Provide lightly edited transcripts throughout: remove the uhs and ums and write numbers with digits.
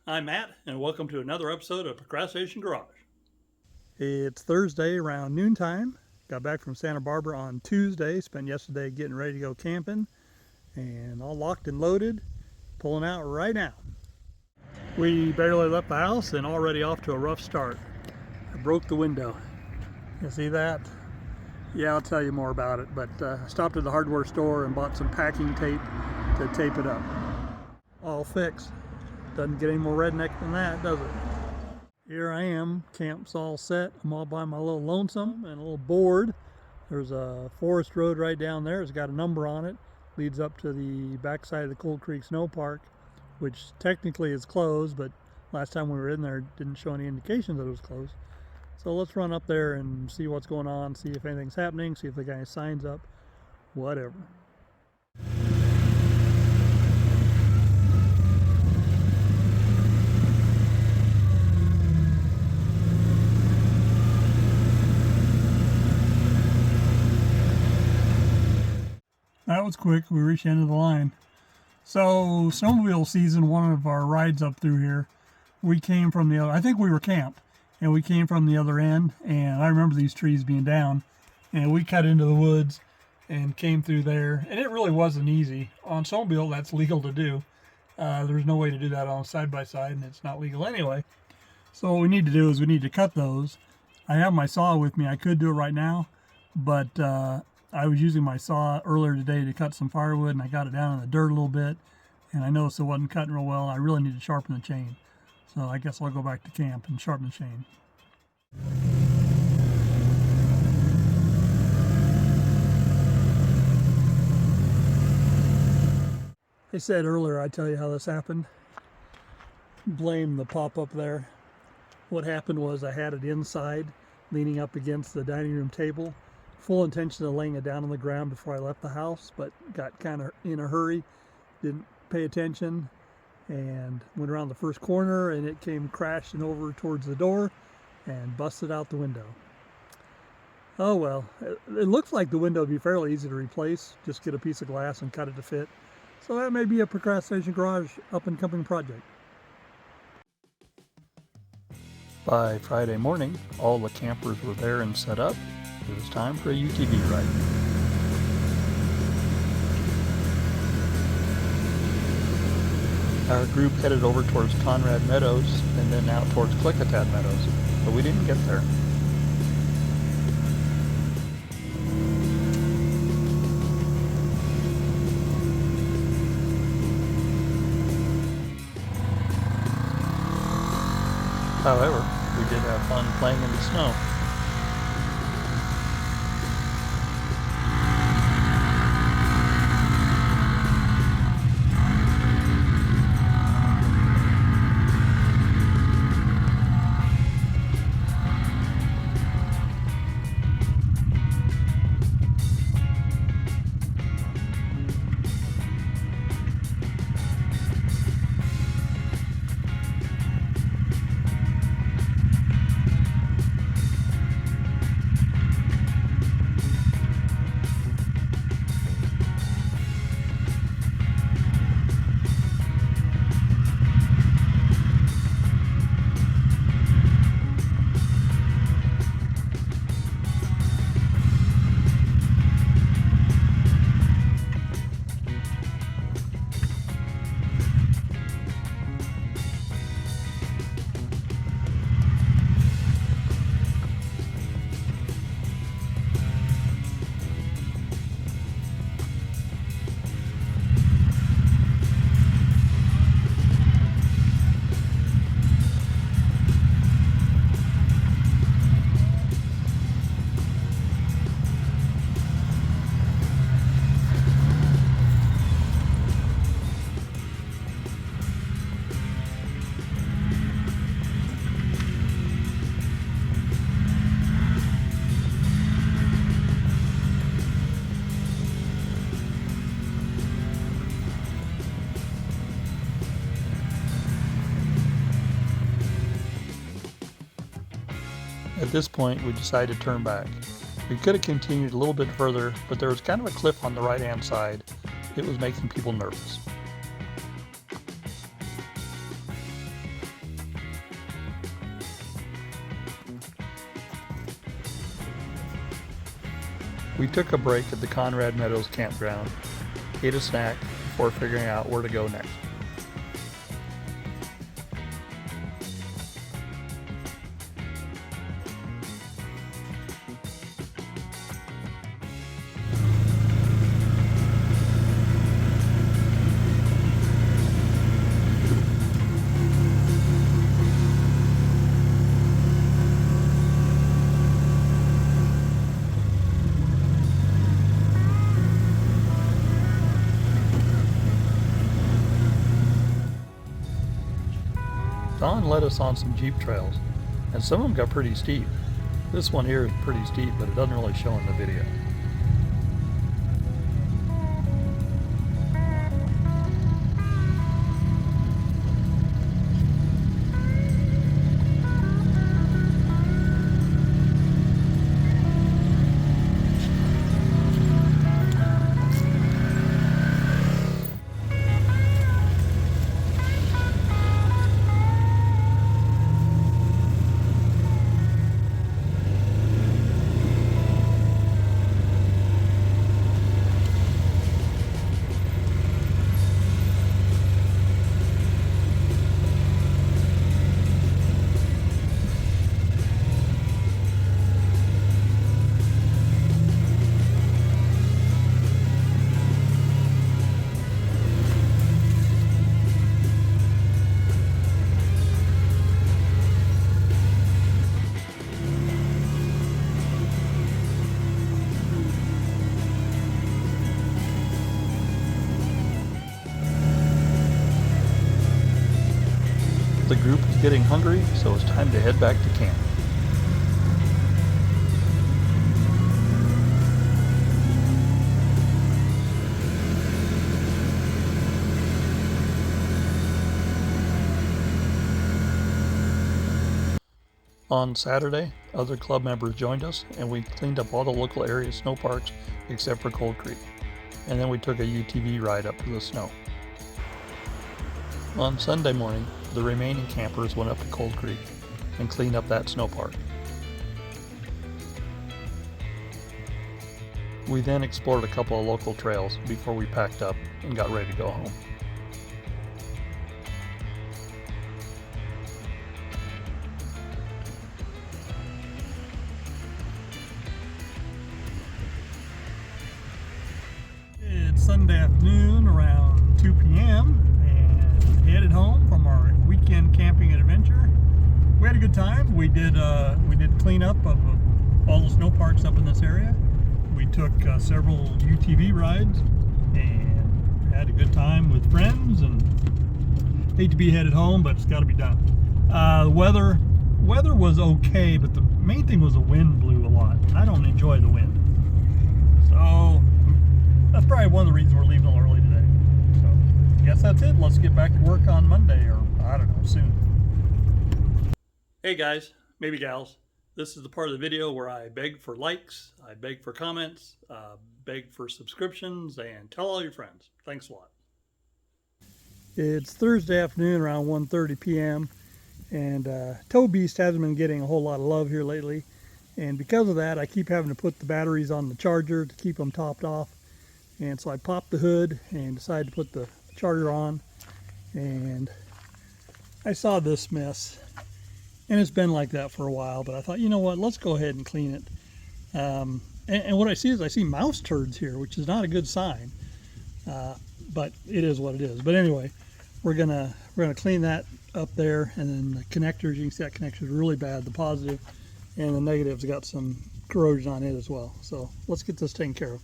I'm Matt, and welcome to another episode of Procrastination Garage. It's Thursday around noontime. Got back from Santa Barbara on Tuesday. Spent yesterday getting ready to go camping, and all locked and loaded, pulling out right now. We barely left the house and already off to a rough start. I broke the window. You see that? Yeah, I'll tell you more about it, but I stopped at the hardware store and bought some packing tape to tape it up. All fixed. Doesn't get any more redneck than that, does it? Here I am, camp's all set. I'm all by my little lonesome and a little bored. There's a forest road right down there. It's got a number on it. Leads up to the backside of the Cold Creek Snow Park, which technically is closed, but last time we were in there, it didn't show any indications that it was closed. So let's run up there and see what's going on, see if anything's happening, see if the guy signs up, whatever. That was quick. We reached the end of the line. So snowmobile season, one of our rides up through here, we came from the other, I think we were camped, and we came from the other end, and I remember these trees being down, and we cut into the woods and came through there, and it really wasn't easy. On snowmobile, that's legal to do. There's no way to do that on side-by-side, and it's not legal anyway. So what we need to do is we need to cut those. I have my saw with me. I could do it right now, but I was using my saw earlier today to cut some firewood, and I got it down in the dirt a little bit, and I noticed it wasn't cutting real well. I really need to sharpen the chain. So I guess I'll go back to camp and sharpen the chain. I said earlier I'd tell you how this happened. Blame the pop-up there. What happened was I had it inside, leaning up against the dining room table. Full intention of laying it down on the ground before I left the house, but got kind of in a hurry, didn't pay attention, and went around the first corner, and it came crashing over towards the door and busted out the window. Oh well, it looks like the window would be fairly easy to replace. Just get a piece of glass and cut it to fit. So that may be a Procrastination Garage up-and-coming project. By Friday morning, all the campers were there and set up. It was time for a UTV ride. Our group headed over towards Conrad Meadows and then out towards Klickitat Meadows, but we didn't get there. However, we did have fun playing in the snow. At this point, we decided to turn back. We could have continued a little bit further, but there was kind of a cliff on the right-hand side. It was making people nervous. We took a break at the Conrad Meadows campground, ate a snack before figuring out where to go next. Don led us on some Jeep trails, and some of them got pretty steep. This one here is pretty steep, but it doesn't really show in the video. The group is getting hungry, so it's time to head back to camp. On Saturday, other club members joined us, and we cleaned up all the local area snow parks except for Cold Creek. And then we took a UTV ride up to the snow. On Sunday morning, the remaining campers went up to Cold Creek and cleaned up that snow park. We then explored a couple of local trails before we packed up and got ready to go home. It's Sunday afternoon around 2 p.m. and headed home from our weekend camping adventure. We had a good time. We did cleanup of all the snow parks up in this area. We took several UTV rides and had a good time with friends, and hate to be headed home, but it's got to be done. The weather was okay, but the main thing was the wind blew a lot. I don't enjoy the wind, so that's probably one of the reasons we're leaving a little early today. So I guess that's it. Let's get back to work on Monday, or I don't know, soon. Hey guys, maybe gals. This is the part of the video where I beg for likes, I beg for comments, beg for subscriptions, and tell all your friends. Thanks a lot. It's Thursday afternoon around 1:30 p.m. and Tow Beast hasn't been getting a whole lot of love here lately. And because of that, I keep having to put the batteries on the charger to keep them topped off. And so I popped the hood and decided to put the charger on. And I saw this mess. And it's been like that for a while, but I thought, you know what, let's go ahead and clean it. And what I see is I see mouse turds here, which is not a good sign, but it is what it is. But anyway, we're gonna clean that up there, and then the connectors, you can see that connector is really bad, the positive, and the negative's got some corrosion on it as well. So let's get this taken care of.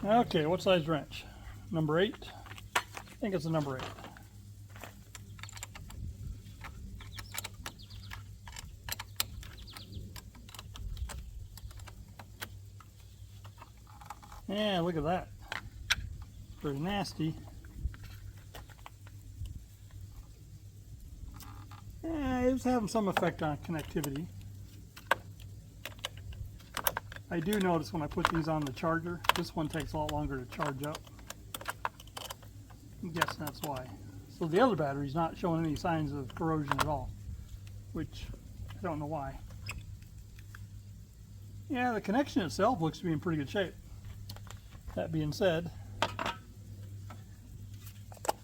Okay, what size wrench? Number 8? I think it's a number 8. Yeah, look at that. Pretty nasty. it was having some effect on connectivity. I do notice when I put these on the charger, this one takes a lot longer to charge up. I'm guessing that's why. So the other battery's not showing any signs of corrosion at all, which I don't know why. Yeah, the connection itself looks to be in pretty good shape. That being said,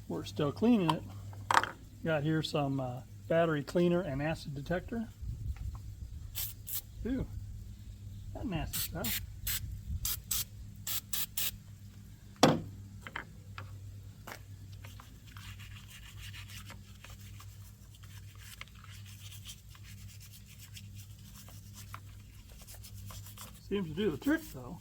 we're still cleaning it. Got here some battery cleaner and acid detector. Ooh, that nasty stuff. Seems to do the trick though.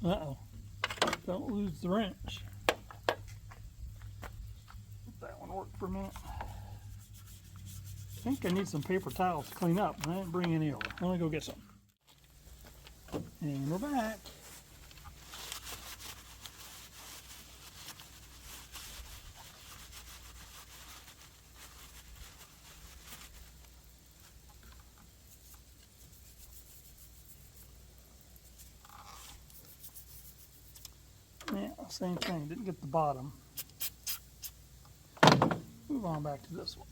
Uh-oh. Don't lose the wrench. Let that one work for a minute. I think I need some paper towels to clean up, and I didn't bring any over. I'm gonna go get some. And we're back. Yeah, same thing. Didn't get the bottom. Move on back to this one.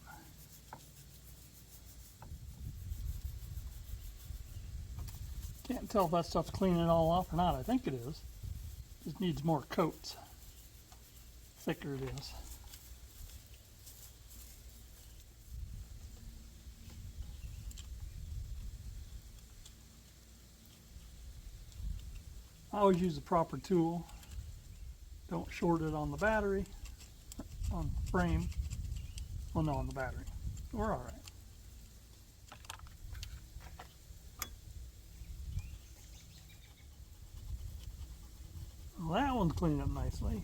Can't tell if that stuff's cleaning it all off or not. I think it is. Just needs more coats. Thicker it is. I always use the proper tool. Don't short it on the battery, on the frame. Well, no, on the battery. We're all right. Well, that one's cleaned up nicely.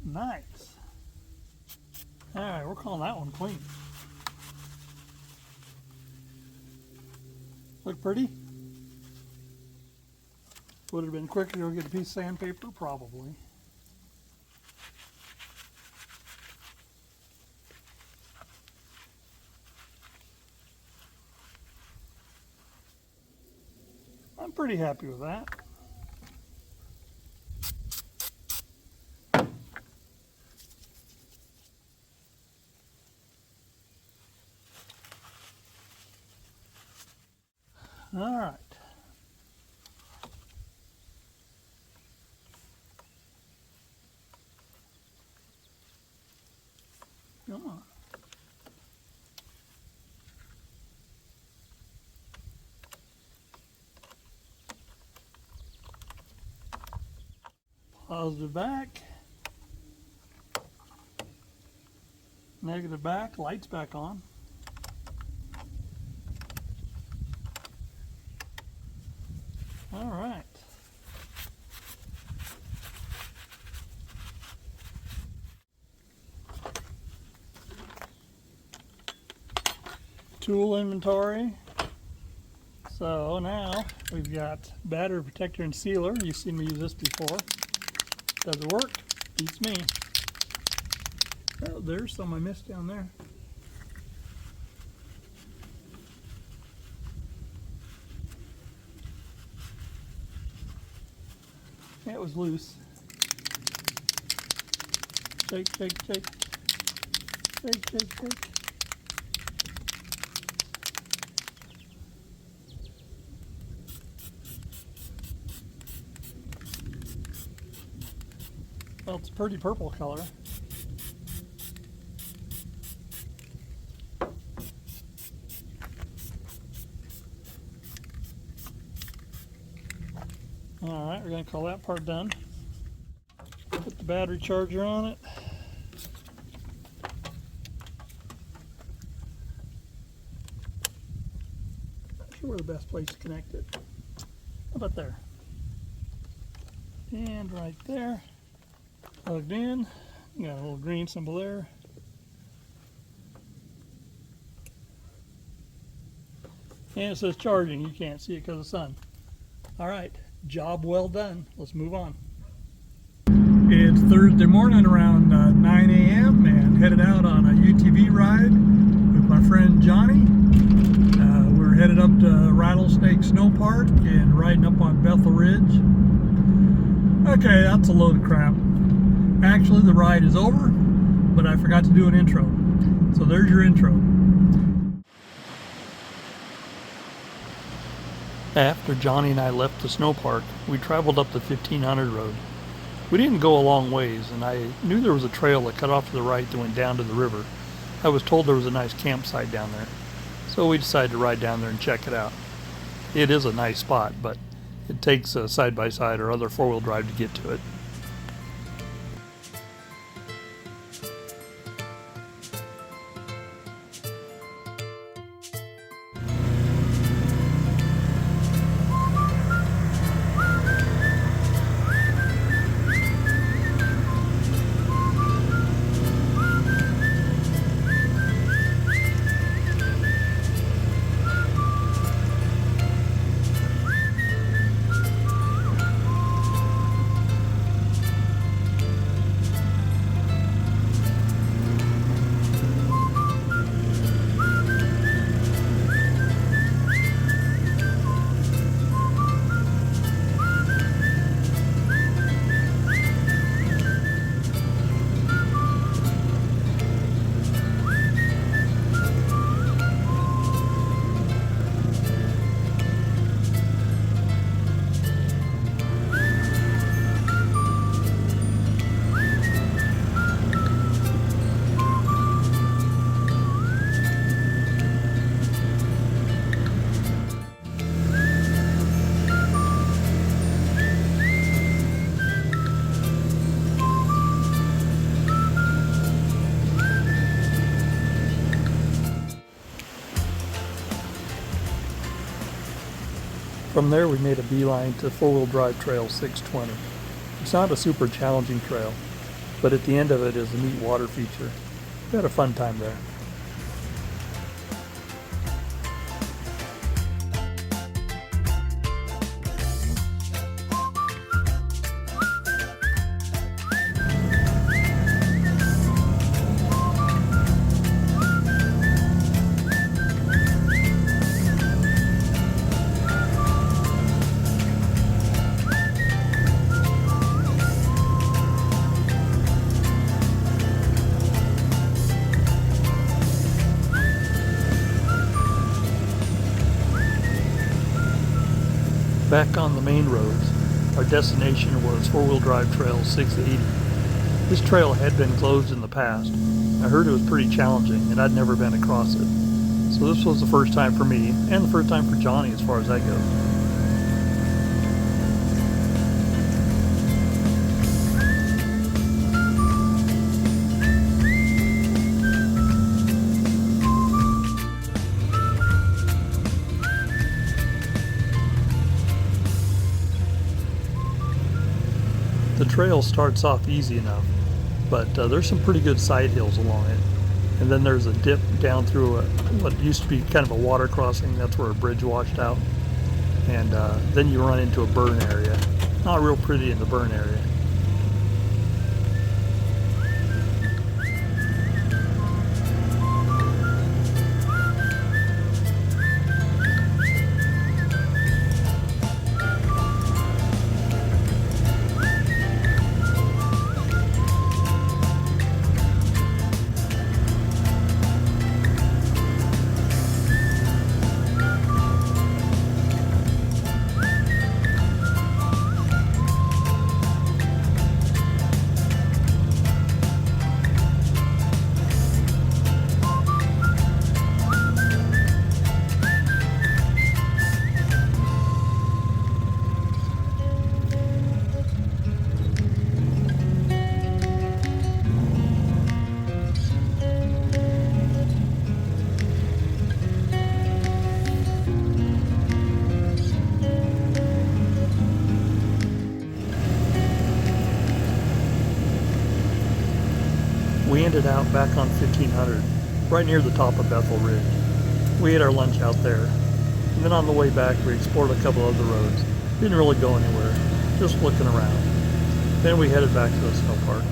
Nice. All right, we're calling that one clean. Look pretty? Would it have been quicker to go get a piece of sandpaper? Probably. I'm pretty happy with that. All right. Come on. Positive back. Negative back. Lights back on. All right. Tool inventory. So now we've got battery protector and sealer. You've seen me use this before. Does it work? Beats me. Oh, there's some I missed down there. Yeah, it was loose. Shake, shake, shake. Shake, shake, shake. Well, it's a pretty purple color. All right, we're going to call that part done. Put the battery charger on it. Not sure where the best place to connect it. How about there? And right there. Plugged in. Got a little green symbol there. And it says charging. You can't see it because of the sun. All right, job well done. Let's move on. It's Thursday morning around 9 a.m. and headed out on a UTV ride with my friend Johnny. We're headed up to Rattlesnake Snow Park and riding up on Bethel Ridge. Okay, that's a load of crap. Actually, the ride is over, but I forgot to do an intro. So there's your intro. After Johnny and I left the snow park, we traveled up the 1500 road. We didn't go a long ways, and I knew there was a trail that cut off to the right that went down to the river. I was told there was a nice campsite down there, so we decided to ride down there and check it out. It is a nice spot, but it takes a side-by-side or other four-wheel drive to get to it. From there we made a beeline to four-wheel drive trail 620. It's not a super challenging trail, but at the end of it is a neat water feature. We had a fun time there. Back on the main roads, our destination was four-wheel drive trail 680. This trail had been closed in the past. I heard it was pretty challenging and I'd never been across it. So this was the first time for me and the first time for Johnny as far as that goes. The trail starts off easy enough, but there's some pretty good side hills along it. And then there's a dip down through what used to be kind of a water crossing. That's where a bridge washed out. And then you run into a burn area. Not real pretty in the burn area. We ended out back on 1500, right near the top of Bethel Ridge. We ate our lunch out there. And then on the way back, we explored a couple other roads. Didn't really go anywhere, just looking around. Then we headed back to the snow park.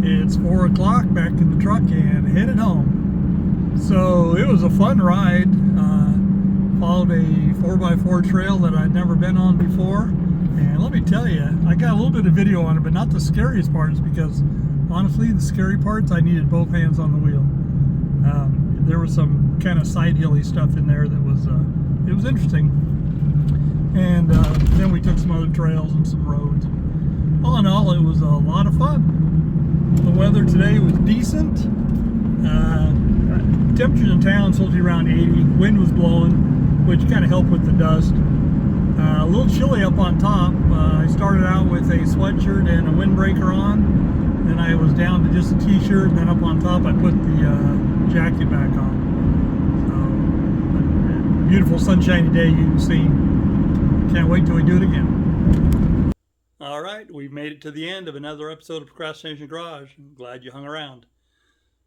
It's 4 o'clock, back in the truck and headed home. So it was a fun ride. Followed a 4x4 trail that I'd never been on before. And let me tell you, I got a little bit of video on it, but not the scariest parts, because honestly, the scary parts, I needed both hands on the wheel. There was some kind of side hilly stuff in there that was, it was interesting. And then we took some other trails and some roads. All in all, it was a lot of fun. The weather today was decent. Temperatures in town supposed to be around 80. Wind was blowing, which kind of helped with the dust. A little chilly up on top. I started out with a sweatshirt and a windbreaker on. Then I was down to just a t-shirt. And then up on top, I put the jacket back on. So, beautiful sunshiny day you can see. Can't wait till we do it again. All right, we've made it to the end of another episode of Procrastination Garage. I'm glad you hung around.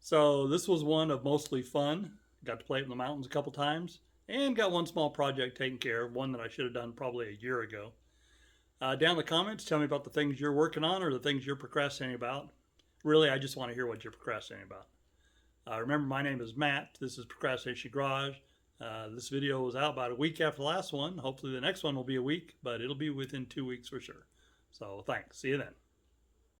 So this was one of mostly fun. Got to play it in the mountains a couple times, and got one small project taken care of, one that I should have done probably a year ago. Down in the comments, tell me about the things you're working on or the things you're procrastinating about. Really, I just want to hear what you're procrastinating about. Remember, my name is Matt. This is Procrastination Garage. This video was out about a week after the last one. Hopefully the next one will be a week, but it'll be within 2 weeks for sure. So thanks. See you then.